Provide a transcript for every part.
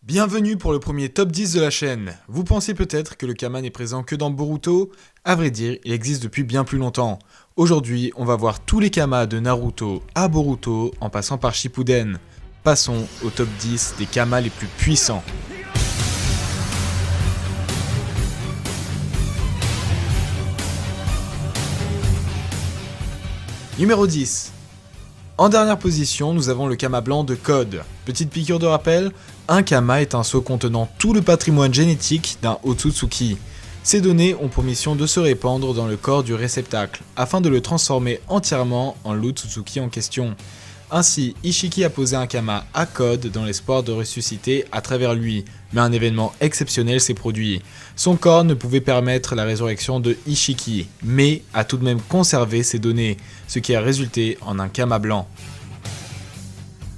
Bienvenue pour le premier top 10 de la chaîne. Vous pensez peut-être que le Kama n'est présent que dans Boruto? À vrai dire, il existe depuis bien plus longtemps. Aujourd'hui, on va voir tous les Kamas de Naruto à Boruto en passant par Shippuden. Passons au top 10 des Kamas les plus puissants. Numéro 10. En dernière position, nous avons le Kama blanc de Code. Petite piqûre de rappel, un Kama est un sceau contenant tout le patrimoine génétique d'un Otsutsuki. Ces données ont pour mission de se répandre dans le corps du réceptacle, afin de le transformer entièrement en l'Otsutsuki en question. Ainsi, Ishiki a posé un Kama à Code dans l'espoir de ressusciter à travers lui, mais un événement exceptionnel s'est produit. Son corps ne pouvait permettre la résurrection de Ishiki, mais a tout de même conservé ses données, ce qui a résulté en un Kama blanc.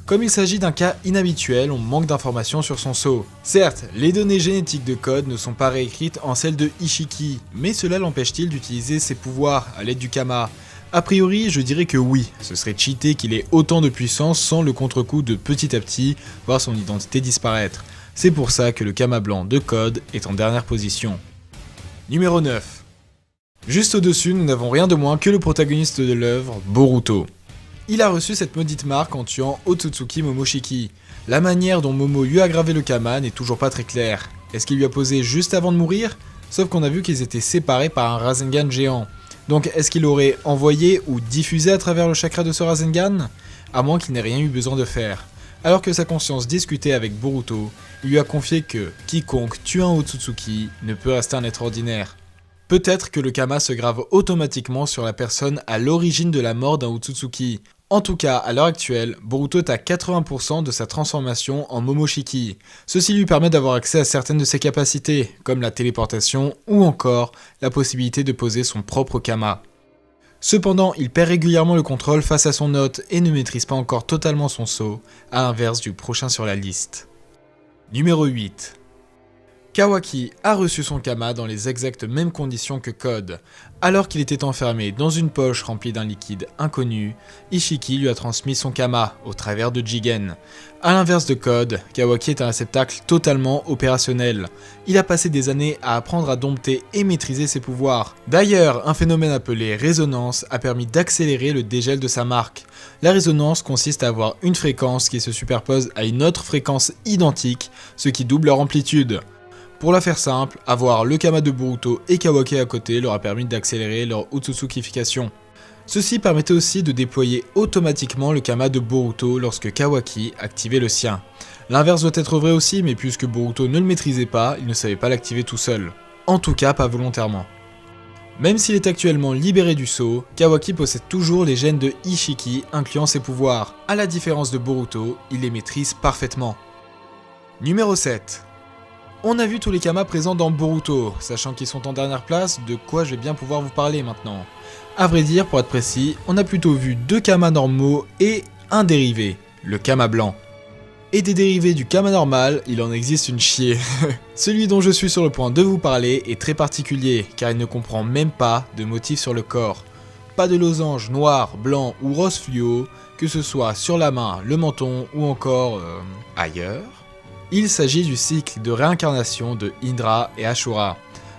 Comme il s'agit d'un cas inhabituel, on manque d'informations sur son sceau. Certes, les données génétiques de Code ne sont pas réécrites en celles de Ishiki, mais cela l'empêche-t-il d'utiliser ses pouvoirs à l'aide du Kama? A priori, je dirais que oui, ce serait cheaté qu'il ait autant de puissance sans le contre-coup de petit à petit voir son identité disparaître. C'est pour ça que le Kama blanc de Code est en dernière position. Numéro 9. Juste au-dessus, nous n'avons rien de moins que le protagoniste de l'œuvre, Boruto. Il a reçu cette maudite marque en tuant Otsutsuki Momoshiki. La manière dont Momo lui a gravé le Kama n'est toujours pas très claire. Est-ce qu'il lui a posé juste avant de mourir? Sauf qu'on a vu qu'ils étaient séparés par un Rasengan géant. Donc est-ce qu'il aurait envoyé ou diffusé à travers le chakra de ce Rasengan? À moins qu'il n'ait rien eu besoin de faire. Alors que sa conscience discutait avec Boruto, il lui a confié que quiconque tue un Otsutsuki ne peut rester un être ordinaire. Peut-être que le Kama se grave automatiquement sur la personne à l'origine de la mort d'un Otsutsuki. En tout cas, à l'heure actuelle, Boruto est à 80% de sa transformation en Momoshiki. Ceci lui permet d'avoir accès à certaines de ses capacités, comme la téléportation ou encore la possibilité de poser son propre Kama. Cependant, il perd régulièrement le contrôle face à son hôte et ne maîtrise pas encore totalement son sceau, à l'inverse du prochain sur la liste. Numéro 8. Kawaki a reçu son Kama dans les exactes mêmes conditions que Code. Alors qu'il était enfermé dans une poche remplie d'un liquide inconnu, Ishiki lui a transmis son Kama au travers de Jigen. A l'inverse de Code, Kawaki est un réceptacle totalement opérationnel. Il a passé des années à apprendre à dompter et maîtriser ses pouvoirs. D'ailleurs, un phénomène appelé résonance a permis d'accélérer le dégel de sa marque. La résonance consiste à avoir une fréquence qui se superpose à une autre fréquence identique, ce qui double leur amplitude. Pour la faire simple, avoir le Kama de Boruto et Kawaki à côté leur a permis d'accélérer leur Otsutsukification. Ceci permettait aussi de déployer automatiquement le Kama de Boruto lorsque Kawaki activait le sien. L'inverse doit être vrai aussi, mais puisque Boruto ne le maîtrisait pas, il ne savait pas l'activer tout seul. En tout cas, pas volontairement. Même s'il est actuellement libéré du sceau, Kawaki possède toujours les gènes de Ishiki incluant ses pouvoirs. À la différence de Boruto, il les maîtrise parfaitement. Numéro 7. On a vu tous les Kamas présents dans Boruto, sachant qu'ils sont en dernière place, de quoi je vais bien pouvoir vous parler maintenant. A vrai dire, pour être précis, on a plutôt vu 2 Kamas normaux et un dérivé, le Kama blanc. Et des dérivés du Kama normal, il en existe une chier. Celui dont je suis sur le point de vous parler est très particulier, car il ne comprend même pas de motif sur le corps. Pas de losange noir, blanc ou rose fluo, que ce soit sur la main, le menton ou encore ailleurs. Il s'agit du cycle de réincarnation de Indra et Ashura.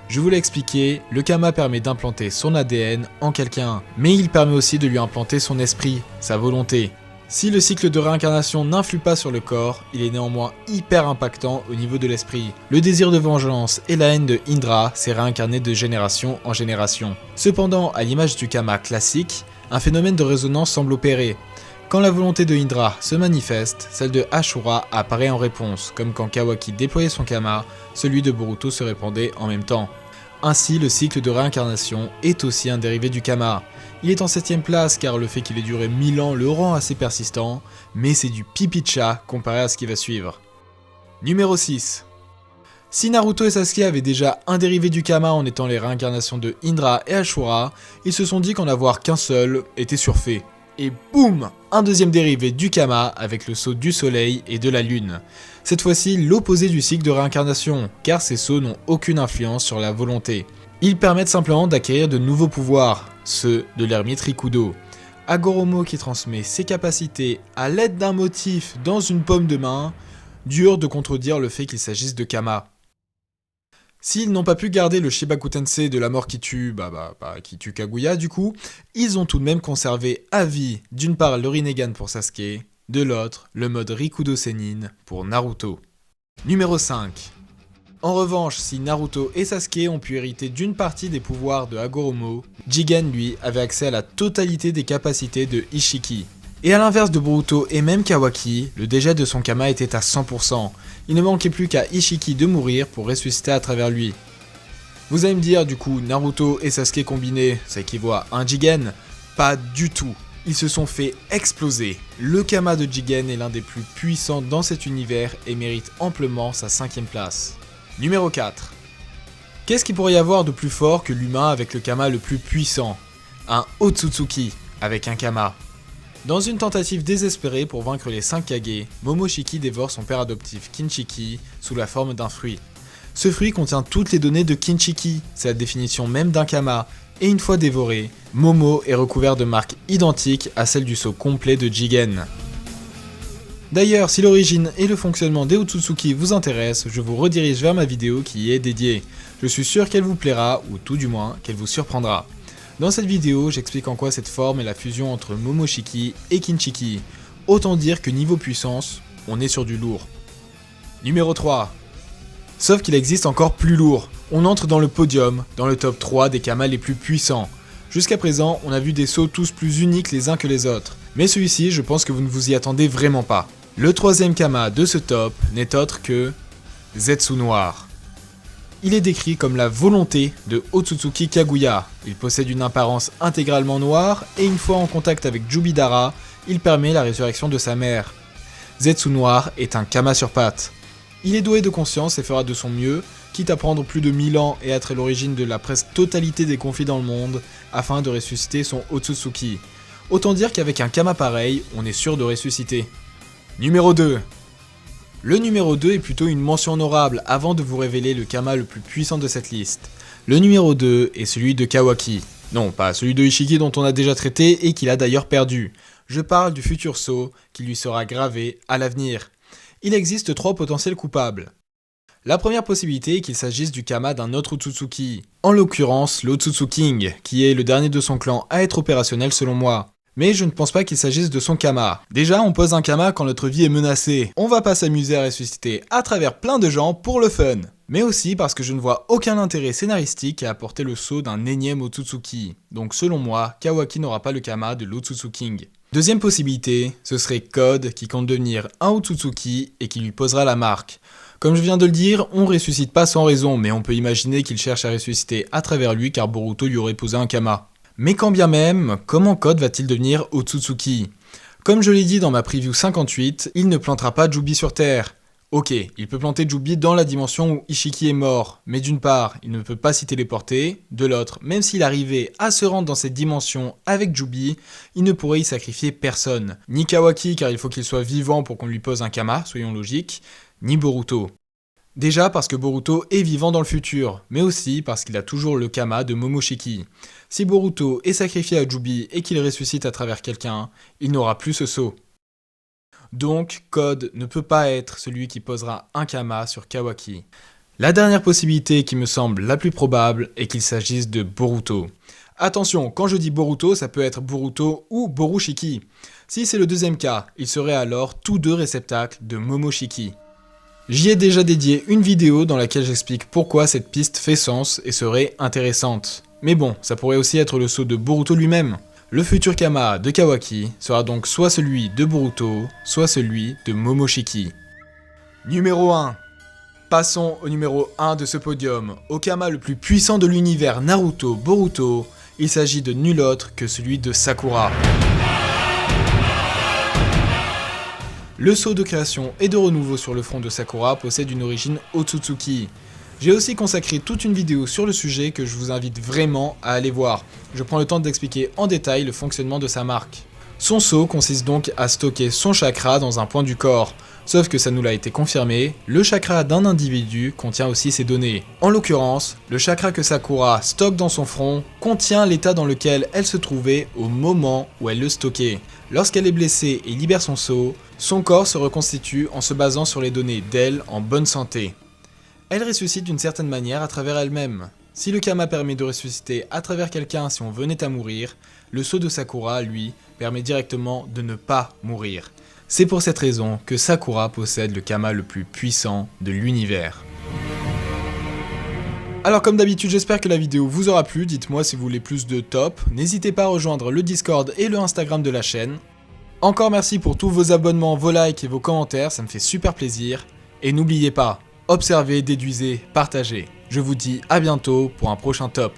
Je vous l'ai expliqué, le Kama permet d'implanter son ADN en quelqu'un, mais il permet aussi de lui implanter son esprit, sa volonté. Si le cycle de réincarnation n'influe pas sur le corps, il est néanmoins hyper impactant au niveau de l'esprit. Le désir de vengeance et la haine de Indra s'est réincarné de génération en génération. Cependant, à l'image du Kama classique, un phénomène de résonance semble opérer. Quand la volonté de Indra se manifeste, celle de Ashura apparaît en réponse, comme quand Kawaki déployait son Kama, celui de Boruto se répandait en même temps. Ainsi, le cycle de réincarnation est aussi un dérivé du Kama. Il est en 7ème place car le fait qu'il ait duré 1000 ans le rend assez persistant, mais c'est du pipi de chat comparé à ce qui va suivre. Numéro 6. Si Naruto et Sasuke avaient déjà un dérivé du Kama en étant les réincarnations de Indra et Ashura, ils se sont dit qu'en avoir qu'un seul était surfait. Et boum, un deuxième dérivé du Kama avec le sceau du soleil et de la lune. Cette fois-ci l'opposé du cycle de réincarnation, car ces sceaux n'ont aucune influence sur la volonté. Ils permettent simplement d'acquérir de nouveaux pouvoirs, ceux de l'ermite Rikudo. Hagoromo qui transmet ses capacités à l'aide d'un motif dans une paume de main, Dur de contredire le fait qu'il s'agisse de Kama. S'ils n'ont pas pu garder le Shibaku Tensei de la mort qui tue, qui tue Kaguya du coup, ils ont tout de même conservé à vie, d'une part le Rinnegan pour Sasuke, de l'autre le mode Rikudo Sennin pour Naruto. Numéro 5. En revanche, si Naruto et Sasuke ont pu hériter d'une partie des pouvoirs de Hagoromo, Jigen lui avait accès à la totalité des capacités de Ishiki. Et à l'inverse de Boruto et même Kawaki, le dégel de son Kama était à 100%. Il ne manquait plus qu'à Ishiki de mourir pour ressusciter à travers lui. Vous allez me dire du coup, Naruto et Sasuke combinés, ça équivaut à un Jigen? Pas du tout. Ils se sont fait exploser. Le Kama de Jigen est l'un des plus puissants dans cet univers et mérite amplement sa 5ème place. Numéro 4. Qu'est-ce qu'il pourrait y avoir de plus fort que l'humain avec le Kama le plus puissant? Un Otsutsuki avec un Kama. Dans une tentative désespérée pour vaincre les 5 Kage, Momoshiki dévore son père adoptif Kinshiki sous la forme d'un fruit. Ce fruit contient toutes les données de Kinshiki, c'est la définition même d'un Kama, et une fois dévoré, Momo est recouvert de marques identiques à celles du sceau complet de Jigen. D'ailleurs, si l'origine et le fonctionnement des Otsutsuki vous intéressent, je vous redirige vers ma vidéo qui y est dédiée. Je suis sûr qu'elle vous plaira, ou tout du moins qu'elle vous surprendra. Dans cette vidéo, j'explique en quoi cette forme est la fusion entre Momoshiki et Kinshiki. Autant dire que niveau puissance, on est sur du lourd. Numéro 3. Sauf qu'il existe encore plus lourd. On entre dans le podium, dans le top 3 des Kama les plus puissants. Jusqu'à présent, on a vu des sauts tous plus uniques les uns que les autres. Mais celui-ci, je pense que vous ne vous y attendez vraiment pas. Le 3ème Kama de ce top n'est autre que Zetsu Noir. Il est décrit comme la volonté de Otsutsuki Kaguya. Il possède une apparence intégralement noire et une fois en contact avec Jubidara, il permet la résurrection de sa mère. Zetsu Noir est un Kama sur pattes. Il est doué de conscience et fera de son mieux, quitte à prendre plus de 1000 ans et être à l'origine de la presque totalité des conflits dans le monde, afin de ressusciter son Otsutsuki. Autant dire qu'avec un Kama pareil, on est sûr de ressusciter. Numéro 2. Le numéro 2 est plutôt une mention honorable avant de vous révéler le Kama le plus puissant de cette liste. Le numéro 2 est celui de Kawaki. Non, pas celui de Ishiki dont on a déjà traité et qu'il a d'ailleurs perdu. Je parle du futur sceau qui lui sera gravé à l'avenir. Il existe 3 potentiels coupables. La première possibilité est qu'il s'agisse du Kama d'un autre Otsutsuki, en l'occurrence l'Otsutsu King, qui est le dernier de son clan à être opérationnel selon moi. Mais je ne pense pas qu'il s'agisse de son Kama. Déjà, on pose un Kama quand notre vie est menacée. On va pas s'amuser à ressusciter à travers plein de gens pour le fun. Mais aussi parce que je ne vois aucun intérêt scénaristique à apporter le sceau d'un énième Otsutsuki. Donc selon moi, Kawaki n'aura pas le Kama de l'Otsutsu King. Deuxième possibilité, ce serait Code qui compte devenir un Otsutsuki et qui lui posera la marque. Comme je viens de le dire, on ressuscite pas sans raison, mais on peut imaginer qu'il cherche à ressusciter à travers lui car Boruto lui aurait posé un Kama. Mais quand bien même, comment Code va-t-il devenir Otsutsuki? Comme je l'ai dit dans ma preview 58, il ne plantera pas Jubi sur Terre. Ok, il peut planter Jubi dans la dimension où Ishiki est mort, mais d'une part, il ne peut pas s'y téléporter, de l'autre, même s'il arrivait à se rendre dans cette dimension avec Jubi, il ne pourrait y sacrifier personne. Ni Kawaki car il faut qu'il soit vivant pour qu'on lui pose un Kama, soyons logiques, ni Boruto. Déjà parce que Boruto est vivant dans le futur, mais aussi parce qu'il a toujours le Kama de Momoshiki. Si Boruto est sacrifié à Jubi et qu'il ressuscite à travers quelqu'un, il n'aura plus ce sceau. Donc, Code ne peut pas être celui qui posera un Kama sur Kawaki. La dernière possibilité qui me semble la plus probable est qu'il s'agisse de Boruto. Attention, quand je dis Boruto, ça peut être Boruto ou Borushiki. Si c'est le deuxième cas, ils seraient alors tous deux réceptacles de Momoshiki. J'y ai déjà dédié une vidéo dans laquelle j'explique pourquoi cette piste fait sens et serait intéressante. Mais bon, ça pourrait aussi être le sceau de Boruto lui-même. Le futur Kama de Kawaki sera donc soit celui de Boruto, soit celui de Momoshiki. Numéro 1. Passons au numéro 1 de ce podium, au Kama le plus puissant de l'univers Naruto Boruto. Il s'agit de nul autre que celui de Sakura. Le sceau de création et de renouveau sur le front de Sakura possède une origine Otsutsuki. J'ai aussi consacré toute une vidéo sur le sujet que je vous invite vraiment à aller voir. Je prends le temps d'expliquer en détail le fonctionnement de sa marque. Son sceau consiste donc à stocker son chakra dans un point du corps. Sauf que ça nous l'a été confirmé, le chakra d'un individu contient aussi ses données. En l'occurrence, le chakra que Sakura stocke dans son front contient l'état dans lequel elle se trouvait au moment où elle le stockait. Lorsqu'elle est blessée et libère son sceau, Son corps se reconstitue en se basant sur les données d'elle en bonne santé. Elle ressuscite d'une certaine manière à travers elle-même. Si le Kama permet de ressusciter à travers quelqu'un si on venait à mourir, le sceau de Sakura, lui, permet directement de ne pas mourir. C'est pour cette raison que Sakura possède le Kama le plus puissant de l'univers. Alors comme d'habitude, j'espère que la vidéo vous aura plu, dites-moi si vous voulez plus de top, n'hésitez pas à rejoindre le Discord et le Instagram de la chaîne. Encore merci pour tous vos abonnements, vos likes et vos commentaires, ça me fait super plaisir. Et n'oubliez pas, observez, déduisez, partagez. Je vous dis à bientôt pour un prochain top.